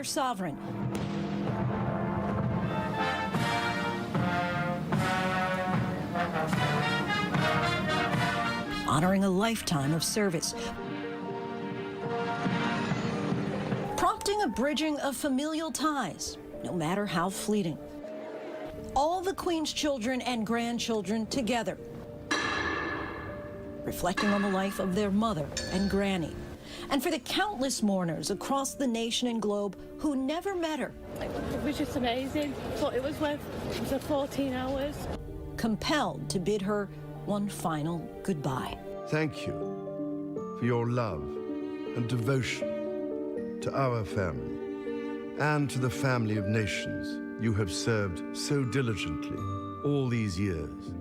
sovereign. Honoring a lifetime of service. Prompting a bridging of familial ties, no matter how fleeting. All the Queen's children and grandchildren together, reflecting on the life of their mother and granny. And for the countless mourners across the nation and globe who never met her. It was just amazing. Thought it was worth 14 hours. Compelled to bid her one final goodbye. Thank you for your love and devotion to our family and to the family of nations you have served so diligently all these years.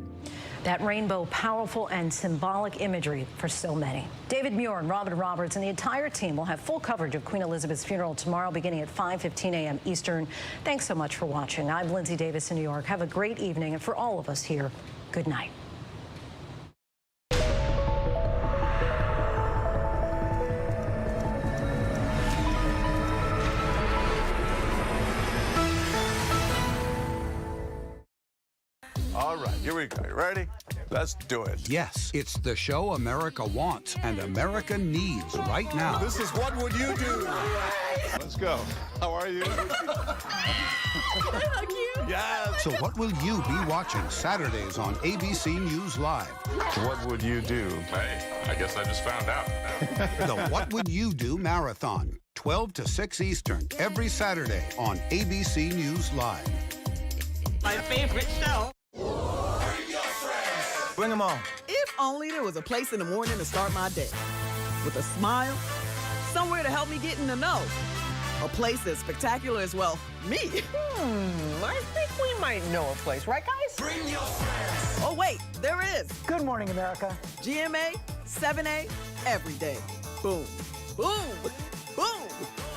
That rainbow, powerful and symbolic imagery for so many. David Muir and Robin Roberts and the entire team will have full coverage of Queen Elizabeth's funeral tomorrow beginning at 5:15 a.m. Eastern. Thanks so much for watching. I'm Lindsay Davis in New York. Have a great evening, and for all of us here, good night. All right, here we go. You ready? Let's do it. Yes, it's the show America wants and America needs right now. This is What Would You Do? Let's go. How are you? How cute. Yes. So what will you be watching Saturdays on ABC News Live? What would you do? Hey, I guess I just found out. The What Would You Do Marathon, 12 to 6 Eastern, every Saturday on ABC News Live. My favorite show. Bring them on. If only there was a place in the morning to start my day. With a smile, somewhere to help me get in the know. A place as spectacular as, well, me. I think we might know a place, right, guys? Bring your friends. Oh, wait, there is. Good morning, America. GMA, 7A, every day. Boom, boom, boom.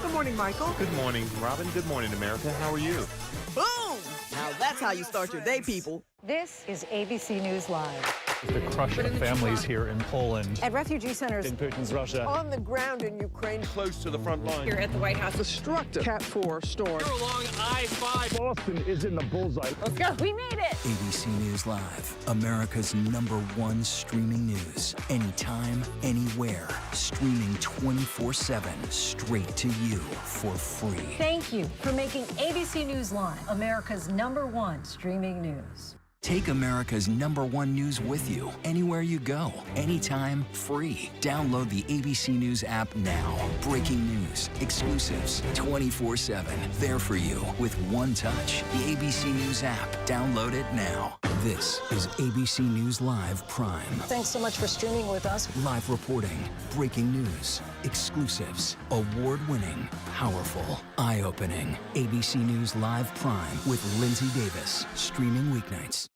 Good morning, Michael. Good morning, Robin. Good morning, America. How are you? Boom. Now that's how you start your day, people. This is ABC News Live. The crush of families here in Poland. At refugee centers In Putin's Russia. On the ground in Ukraine. Close to the front line. Here at the White House. Destructive Cat 4 storm. You're along I-5. Boston is in the bullseye. Let's go. We made it. ABC News Live, America's #1 streaming news. Anytime, anywhere. Streaming 24/7, straight to you for free. Thank you for making ABC News Live America's #1 streaming news. Take America's #1 news with you anywhere you go, anytime, free. Download the ABC News app now. Breaking news, exclusives, 24/7. There for you with one touch. The ABC News app. Download it now. This is ABC News Live Prime. Thanks so much for streaming with us. Live reporting, breaking news, exclusives, award-winning, powerful, eye-opening. ABC News Live Prime with Lindsay Davis. Streaming weeknights.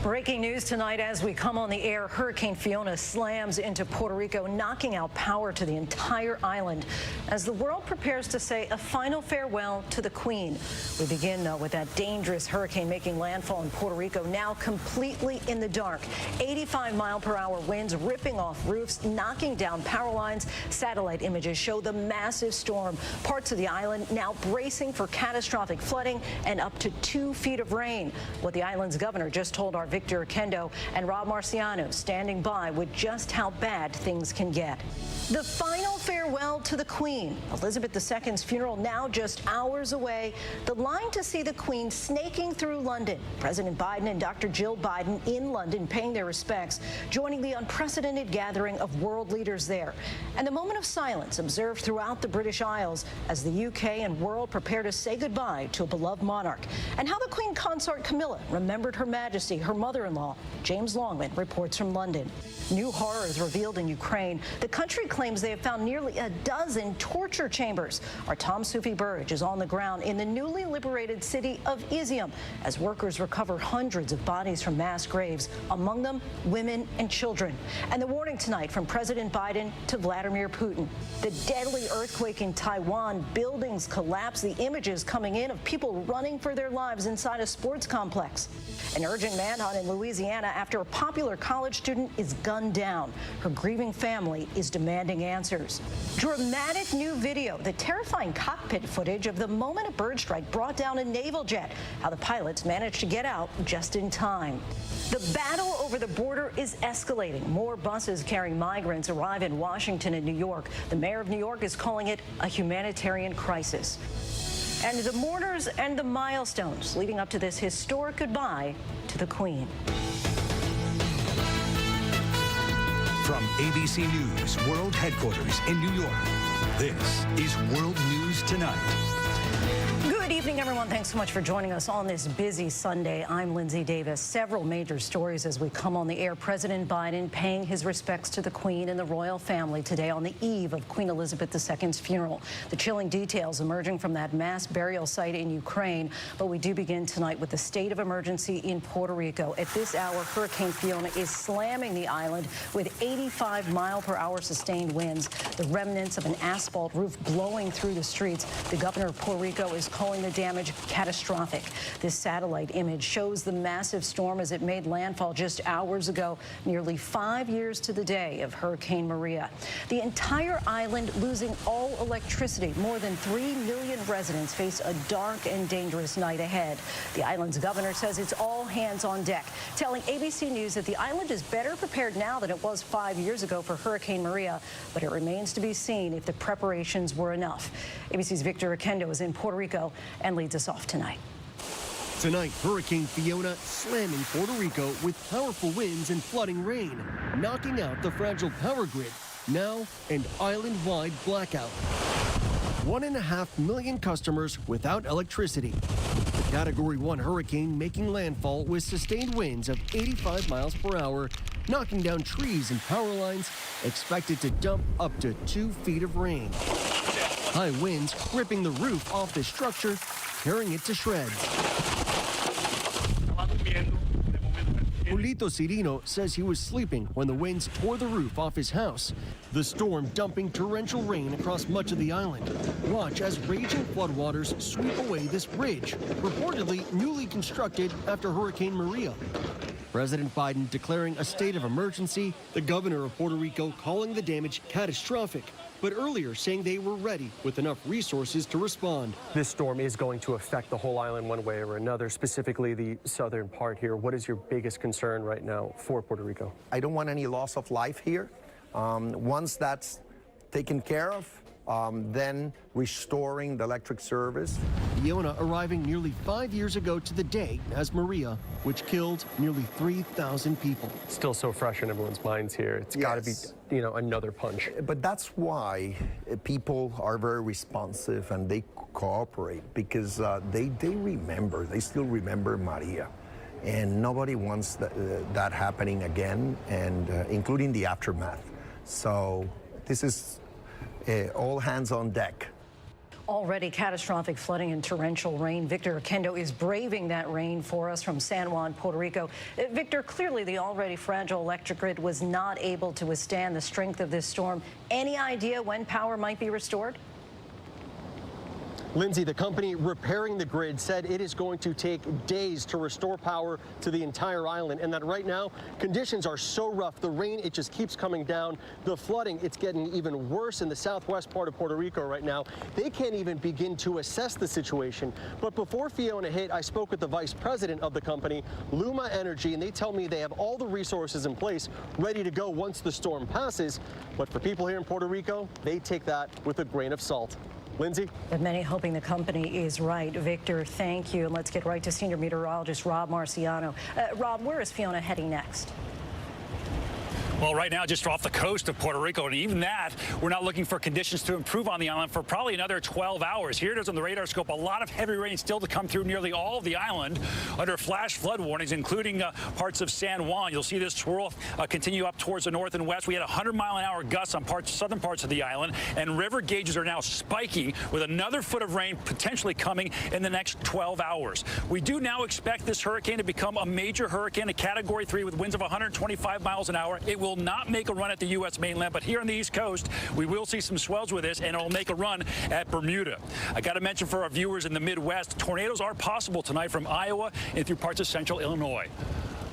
Breaking news tonight as we come on the air. Hurricane Fiona slams into Puerto Rico, knocking out power to the entire island as the world prepares to say a final farewell to the Queen. We begin, though, with that dangerous hurricane making landfall in Puerto Rico, now completely in the dark. 85-mile-per-hour winds ripping off roofs, knocking down power lines. Satellite images show the massive storm. Parts of the island now bracing for catastrophic flooding and up to 2 feet of rain. What the island's governor just told our Victor Kendo and Rob Marciano standing by with just how bad things can get. The final farewell to the Queen. Elizabeth II's funeral now just hours away. The line to see the Queen snaking through London. President Biden and Dr. Jill Biden in London paying their respects, joining the unprecedented gathering of world leaders there. And the moment of silence observed throughout the British Isles as the UK and world prepare to say goodbye to a beloved monarch. And how the Queen consort Camilla remembered Her Majesty, her mother-in-law. James Longman reports from London. New horrors revealed in Ukraine. The country claims they have found nearly a dozen torture chambers. Our Tom Sufi Burridge is on the ground in the newly liberated city of Izium as workers recover hundreds of bodies from mass graves, among them women and children. And the warning tonight from President Biden to Vladimir Putin. The deadly earthquake in Taiwan, buildings collapse, the images coming in of people running for their lives inside a sports complex. An urgent manhunt icon in Louisiana after a popular college student is gunned down. Her grieving family is demanding answers. Dramatic new video, the terrifying cockpit footage of the moment a bird strike brought down a naval jet, how the pilots managed to get out just in time. The battle over the border is escalating. More buses carrying migrants arrive in Washington and New York. The mayor of New York is calling it a humanitarian crisis. And the mourners and the milestones leading up to this historic goodbye to the Queen. From ABC News World Headquarters in New York, this is World News Tonight. Good evening, everyone. Thanks so much for joining us on this busy Sunday. I'm Lindsay Davis. Several major stories as we come on the air. President Biden paying his respects to the Queen and the royal family today on the eve of Queen Elizabeth II's funeral. The chilling details emerging from that mass burial site in Ukraine. But we do begin tonight with the state of emergency in Puerto Rico. At this hour, Hurricane Fiona is slamming the island with 85-mile-per-hour sustained winds. The remnants of an asphalt roof blowing through the streets. The governor of Puerto Rico is calling the damage catastrophic. This satellite image shows the massive storm as it made landfall just hours ago, nearly 5 years to the day of Hurricane Maria. The entire island losing all electricity. More than 3 million residents face a dark and dangerous night ahead. The island's governor says it's all hands on deck, telling ABC News that the island is better prepared now than it was 5 years ago for Hurricane Maria, but it remains to be seen if the preparations were enough. ABC's Victor Oquendo is in Puerto Rico and leads us off tonight. Tonight, Hurricane Fiona slamming Puerto Rico with powerful winds and flooding rain, knocking out the fragile power grid. Now, an island-wide blackout. 1.5 million customers without electricity. The Category 1 hurricane making landfall with sustained winds of 85 miles per hour, knocking down trees and power lines, expected to dump up to 2 feet of rain. High winds ripping the roof off the structure, tearing it to shreds. Julito Cirino says he was sleeping when the winds tore the roof off his house. The storm dumping torrential rain across much of the island. Watch as raging floodwaters sweep away this bridge, reportedly newly constructed after Hurricane Maria. President Biden declaring a state of emergency, the governor of Puerto Rico calling the damage catastrophic, but earlier saying they were ready with enough resources to respond. This storm is going to affect the whole island one way or another, specifically the southern part here. What is your biggest concern right now for Puerto Rico? I don't want any loss of life here. Once that's taken care of, then restoring the electric service. Fiona arriving nearly 5 years ago to the day as Maria, which killed nearly 3,000 people. Still so fresh in everyone's minds here. It's got to be, another punch. But that's why people are very responsive and they cooperate because they remember, they still remember Maria. And nobody wants that happening again, and including the aftermath. So this is all hands on deck. Already catastrophic flooding and torrential rain. Victor Oquendo is braving that rain for us from San Juan, Puerto Rico. Victor, clearly the already fragile electric grid was not able to withstand the strength of this storm. Any idea when power might be restored? Lindsay, the company repairing the grid said it is going to take days to restore power to the entire island, and that right now conditions are so rough. The rain, it just keeps coming down. The flooding, it's getting even worse in the southwest part of Puerto Rico right now. They can't even begin to assess the situation. But before Fiona hit, I spoke with the vice president of the company, Luma Energy, and they tell me they have all the resources in place ready to go once the storm passes. But for people here in Puerto Rico, they take that with a grain of salt. Lindsay? But many hoping the company is right. Victor, thank you. And let's get right to senior meteorologist Rob Marciano. Rob, where is Fiona heading next? Well, right now, just off the coast of Puerto Rico, and even that, we're not looking for conditions to improve on the island for probably another 12 hours. Here it is on the radar scope. A lot of heavy rain still to come through nearly all of the island under flash flood warnings, including parts of San Juan. You'll see this swirl continue up towards the north and west. We had 100-mile-an-hour gusts on southern parts of the island, and river gauges are now spiking with another foot of rain potentially coming in the next 12 hours. We do now expect this hurricane to become a major hurricane, a Category 3 with winds of 125 miles an hour. It will not make a run at the U.S. mainland, but here on the East Coast, we will see some swells with this, and it'll make a run at Bermuda. I got to mention for our viewers in the Midwest, tornadoes are possible tonight from Iowa and through parts of central Illinois.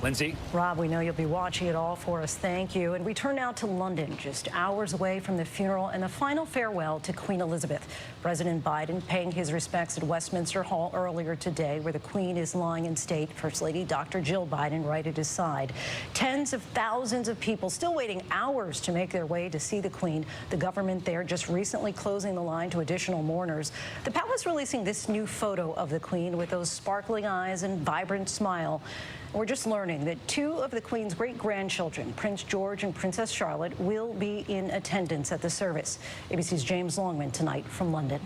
Lindsay? Rob, we know you'll be watching it all for us. Thank you. And we turn now to London, just hours away from the funeral and the final farewell to Queen Elizabeth. President Biden paying his respects at Westminster Hall earlier today, where the Queen is lying in state. First Lady Dr. Jill Biden right at his side. Tens of thousands of people still waiting hours to make their way to see the Queen. The government there just recently closing the line to additional mourners. The palace releasing this new photo of the Queen with those sparkling eyes and vibrant smile. We're just learning that two of the Queen's great-grandchildren, Prince George and Princess Charlotte, will be in attendance at the service. ABC's James Longman tonight from London.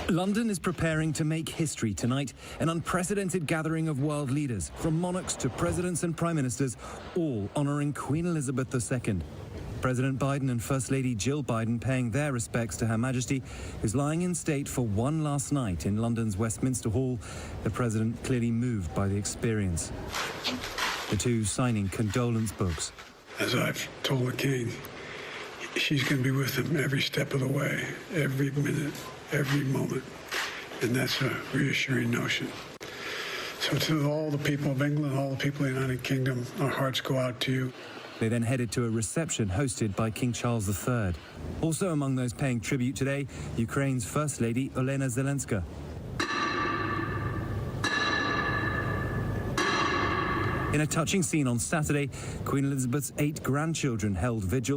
London is preparing to make history tonight, an unprecedented gathering of world leaders, from monarchs to presidents and prime ministers, all honouring Queen Elizabeth II. President Biden and First Lady Jill Biden paying their respects to Her Majesty, who's lying in state for one last night in London's Westminster Hall. The president clearly moved by the experience. The two signing condolence books. As I've told the King, she's going to be with him every step of the way, every minute, every moment. And that's a reassuring notion. So to all the people of England, all the people of the United Kingdom, our hearts go out to you. They then headed to a reception hosted by King Charles III. Also among those paying tribute today, Ukraine's First Lady Olena Zelenska. In a touching scene on Saturday, Queen Elizabeth's 8 grandchildren held vigil